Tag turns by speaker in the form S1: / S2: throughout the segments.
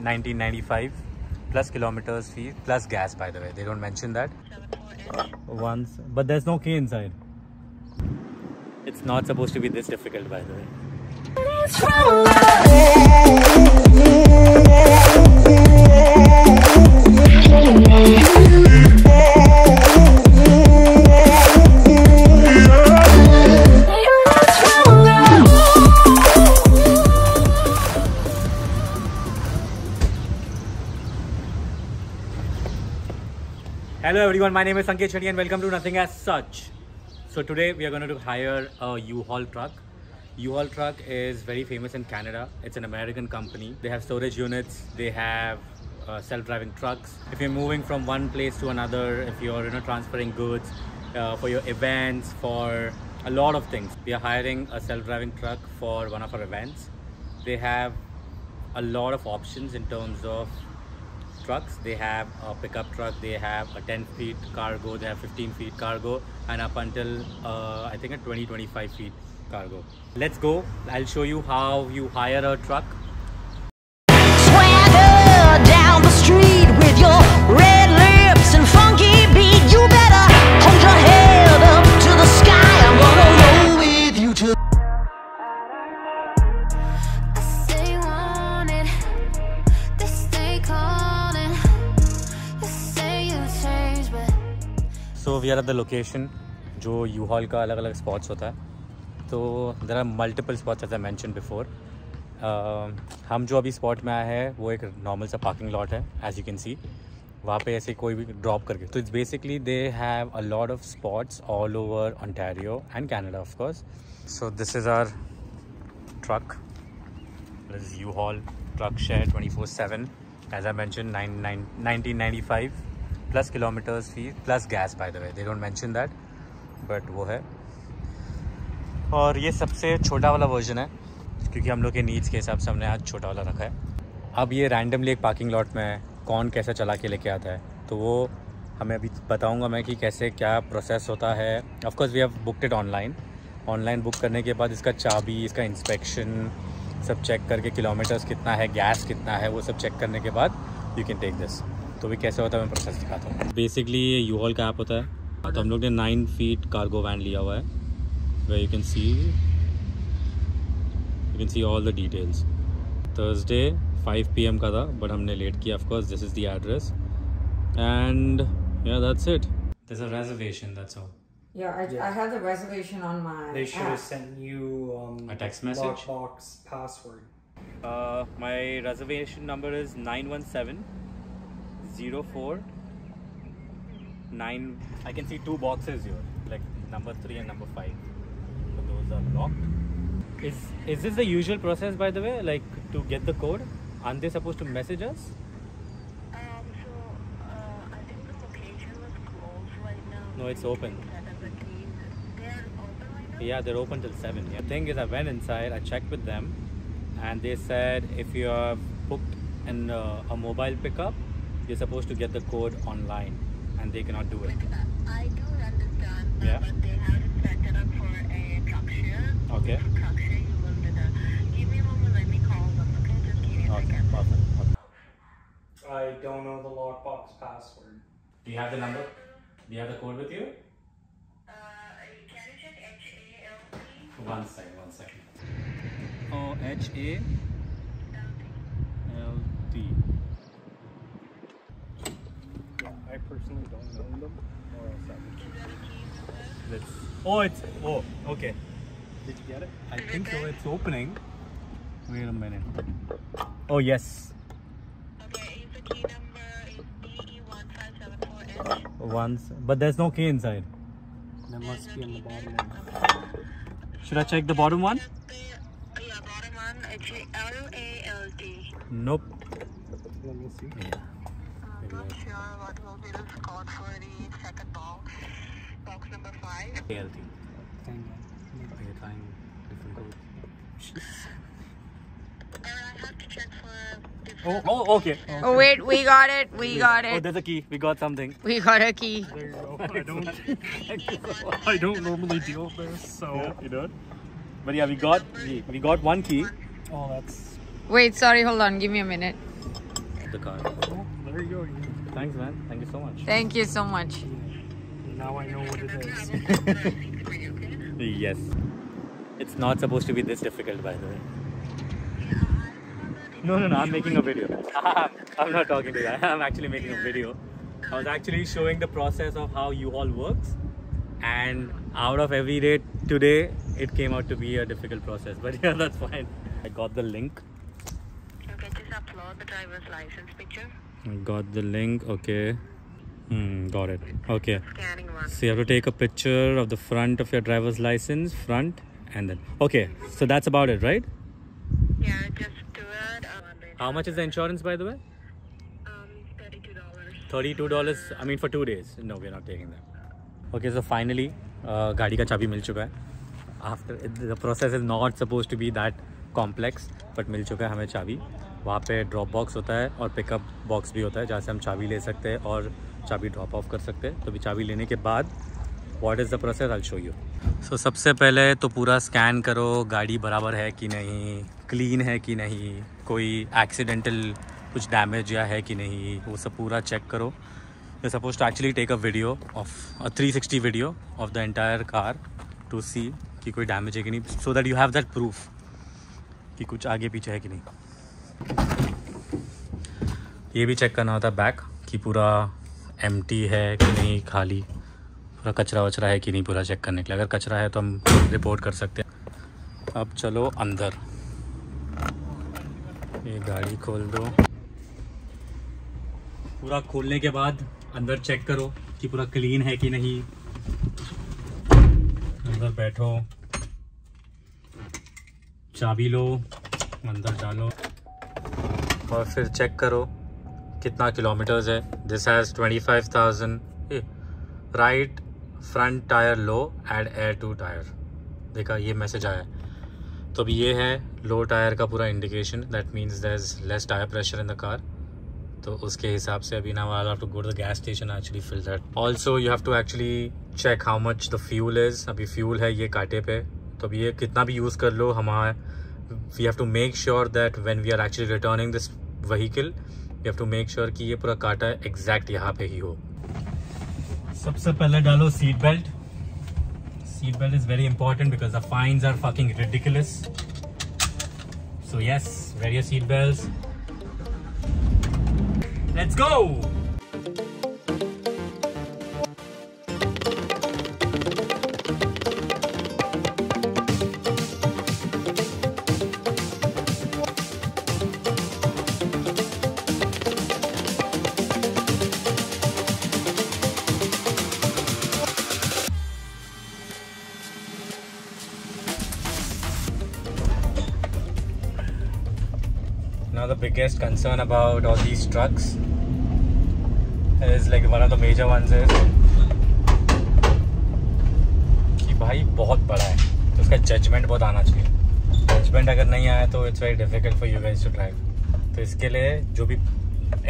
S1: 1995 plus kilometers fee plus gas, by the way. They don't mention that. Once, but there's no key inside. It's not supposed to be this difficult, by the way. Hello everyone, my name is Sanket Chetty and welcome to Nothing As Such. So today we are going to hire a U-Haul truck. U-Haul truck is very famous in Canada. It's an American company. They have storage units, they have self-driving trucks. If you're moving from one place to another, if you're transferring goods for your events, for a lot of things. We are hiring a self-driving truck for one of our events. They have a lot of options in terms of trucks. They have a pickup truck, they have a 10 feet cargo, they have 15 feet cargo, and up until I think a 20-25 feet cargo. Let's go. I'll show you how you hire a truck.
S2: Swagger down the street with your red lips and funky beat. You better hold your head up to the sky. I'm gonna roll with you too.
S1: So we are at the location जो U-Haul का अलग अलग spots होता है. तो there are multiple spots as I mentioned before. हम जो अभी spot में आए हैं वो एक normal सा parking lot है, as you can see. वहाँ पे ऐसे कोई भी drop करके. तो it's basically they have a lot of spots all over Ontario and Canada of course. So this is our truck. This is U-Haul truck share 24/7. As I mentioned, 1995 plus kilometers fee plus gas, by the way. They don't mention that, but वो है. और ये सबसे छोटा वाला version है क्योंकि हम लोग के नीड्स के हिसाब से हमने आज छोटा वाला रखा है. अब ये रैंडमली एक पार्किंग लॉट में कौन कैसे चला के लेके आता है तो वो हमें अभी बताऊंगा मैं कि कैसे क्या प्रोसेस होता है. Of course we have booked it online book करने के बाद इसका चाबी, इसका इंस्पेक्शन सब चेक करके किलोमीटर्स कितना है, गैस कितना है, वो सब चेक करने के बाद यू कैन टेक दिस. तो भी कैसे होता है मैं प्रोसेस दिखाता हूँ. बेसिकली ये U-Haul का ऐप होता है. तो हम लोग ने 9 फीट कार्गो वैन लिया हुआ है. Way you can see all the details. Thursday 5 PM का था बट हमने लेट किया. Of course this is the address and yeah that's it. This a reservation, that's all.
S3: Yeah, I have the reservation on my
S4: They should have
S3: app.
S4: sent you
S1: A text message?
S4: Lockbox password.
S1: My reservation number is 917 04 9. I can see 2 boxes here, like number 3 and number 5. So those are locked. Is this the usual process, by the way, like to get the code? Aren't they supposed to message us?
S5: I think the location was closed right now.
S1: No, it's open.
S5: They're open right now?
S1: Yeah, they're open till 7. Yeah. The thing is, I went inside, I checked with them, and they said if you have booked a mobile pickup, you're supposed to get the code online, and they cannot do it.
S5: I do understand,
S1: Yeah.
S5: but they haven't set it up for a truck share.
S1: Okay.
S5: For truck share, you will do that. Give me a moment, let me call them. Okay, just give me a
S1: Okay,
S5: second.
S1: perfect. Okay.
S4: I don't know the lockbox password.
S1: Do you have the number? Do you have the code with you?
S5: Can you check HALT?
S1: One second. Oh, HALT.
S4: I personally don't know them, or else I would.
S1: Oh, okay.
S4: Did you get it?
S1: I think so. It's opening. Wait a minute. Oh, yes.
S5: Okay, is the key number
S1: Once, but there's no key inside.
S4: That must be on the bottom.
S1: Should I check the bottom one?
S5: Yeah, bottom one, HALT.
S1: Nope.
S4: Let me see.
S5: I'm not sure what will be the code for the second box. Box number 5.
S1: ALT.
S4: Hang on.
S1: You're trying different codes.
S5: I have to check for different.
S1: Oh, okay.
S3: Oh wait, we got it. We got
S1: Oh,
S3: it.
S1: there's a key. We got something.
S3: We got a key.
S4: There you go. I don't normally deal with this, so.
S1: Yeah, you don't. But yeah, we got one key.
S4: Oh, that's.
S3: Wait, sorry, hold on. Give me a minute.
S1: the car.
S4: Oh, there you go.
S1: Thanks, man. Thank you so much.
S3: Thank you so much.
S4: Now I know what it is.
S1: Yes. It's not supposed to be this difficult, by the way. No, I'm making a video. I'm not talking to you. I'm actually making a video. I was actually showing the process of how U-Haul works, and out of every day today, it came out to be a difficult process. But yeah, that's fine. I got the link.
S5: Okay, just upload the driver's license picture.
S1: I got the link. Okay. Got it. Okay.
S5: Scanning one.
S1: So you have to take a picture of the front of your driver's license, front, and then. Okay. So that's about it, right?
S5: Yeah, just do it.
S1: How much is the insurance, by the way?
S5: $32.
S1: $32. I mean, for 2 days. No, we're not taking that. Okay, so finally, गाड़ी का चाबी मिल चुका है. After the process is not supposed to be that complex, but मिल चुका है हमें चाबी. वहाँ पे ड्रॉप बॉक्स होता है और पिकअप बॉक्स भी होता है जहाँ से हम चाबी ले सकते हैं और चाबी ड्रॉप ऑफ कर सकते हैं. तो अभी चाबी लेने के बाद what is the process I will show you. So सबसे पहले तो पूरा स्कैन करो, गाड़ी बराबर है कि नहीं, क्लीन है कि नहीं, कोई एक्सीडेंटल कुछ डैमेज या है कि नहीं, वो सब पूरा चेक करो. You suppose to actually take a video of 360 video of the entire car to see कि कोई डैमेज है कि नहीं, so that you have that proof कि कुछ आगे पीछे है कि नहीं. ये भी चेक करना होता है बैक कि पूरा एम्प्टी है कि नहीं, खाली, पूरा कचरा वचरा है कि नहीं, पूरा चेक करने के लिए. अगर कचरा है तो हम रिपोर्ट कर सकते हैं. अब चलो अंदर. ये गाड़ी खोल दो. पूरा खोलने के बाद अंदर चेक करो कि पूरा क्लीन है कि नहीं. अंदर बैठो, चाबी लो, अंदर डालो और फिर चेक करो कितना किलोमीटर्स है. This has 25,000. Right front tyre low, add air to tyre. देखा, ये मैसेज आया. तो अभी ये है लो टायर का पूरा indication. That means there is less tyre pressure in the car. तो उसके हिसाब से अभी now I have to go to the gas station actually fill that. Also you have to actually check how much the fuel is. अभी fuel है ये कांटे पे, तो अभी ये कितना भी यूज़ कर लो, हमारा we have to make sure that when we are actually returning this vehicle we have to make sure कि ये पूरा कांटा एग्जैक्ट यहाँ पे ही हो. सबसे पहले डालो seat belt. Seat belt is very important because the fines are fucking ridiculous. So yes, wear your seat belts. Let's go! Now the biggest concern about all these trucks is like one of the major ones is कि भाई बहुत बड़ा है तो उसका judgement बहुत आना चाहिए. जजमेंट अगर नहीं आया तो it's very difficult for you guys to drive. तो इसके लिए जो भी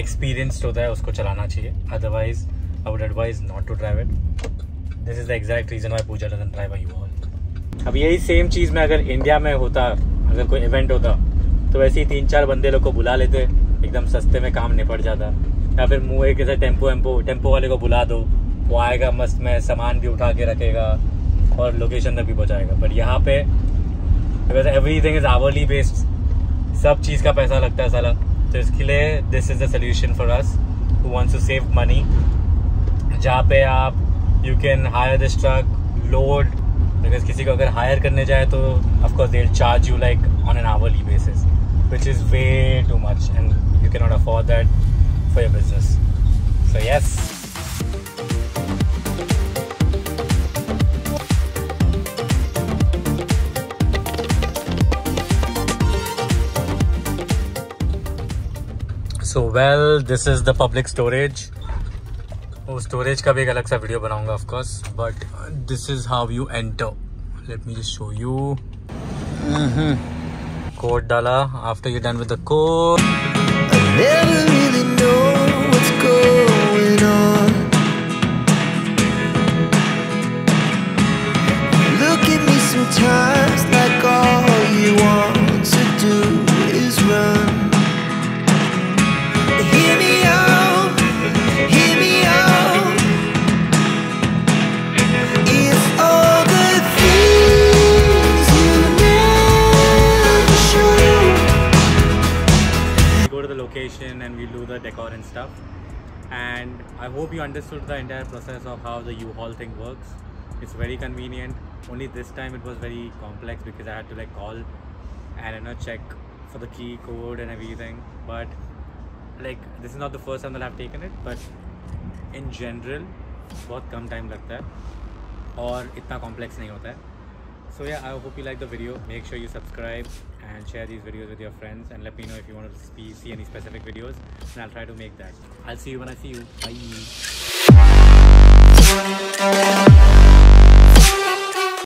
S1: एक्सपीरियंस्ड होता है उसको चलाना चाहिए. Otherwise I would advise not to drive it. This is the exact reason why Pooja doesn't drive a U-Haul. अब यही सेम चीज़ में अगर इंडिया में होता, अगर कोई इवेंट होता तो वैसे ही 3-4 बंदे लोग को बुला लेते, एकदम सस्ते में काम निपट जाता. या फिर मुँह एक ऐसे टेम्पो वाले को बुला दो, वो आएगा मस्त में सामान भी उठा के रखेगा और लोकेशन तक भी पहुँचाएगा. बट यहाँ पे एवरीथिंग इज आवरली बेस्ड, सब चीज़ का पैसा लगता है साला. तो इसके लिए this is the solution for us who wants to save money, जहाँ पे आप you can hire this truck, load. Because किसी को अगर हायर करने जाए तो of course they will charge you like on an hourly basis, which is way too much and you cannot afford that for your business. So yes. So well, this is the public storage. वो storage का भी एक अलग सा video बनाऊंगा of course, but this is how you enter. Let me just show you. Code डाला. After you're done with the code,
S6: I never really know what's going on. Look at me sometimes like all you want to do is run.
S1: location and we'll do the decor and stuff. And I hope you understood the entire process of how the U-Haul thing works. It's very convenient. Only this time it was very complex because I had to like call and check for the key code and everything. But like this is not the first time that I've taken it, but in general बहुत कम time लगता है और इतना complex नहीं होता है. So yeah, I hope you like the video. Make sure you subscribe and share these videos with your friends, and let me know if you want to see any specific videos, and I'll try to make that. I'll see you when I see you. Bye.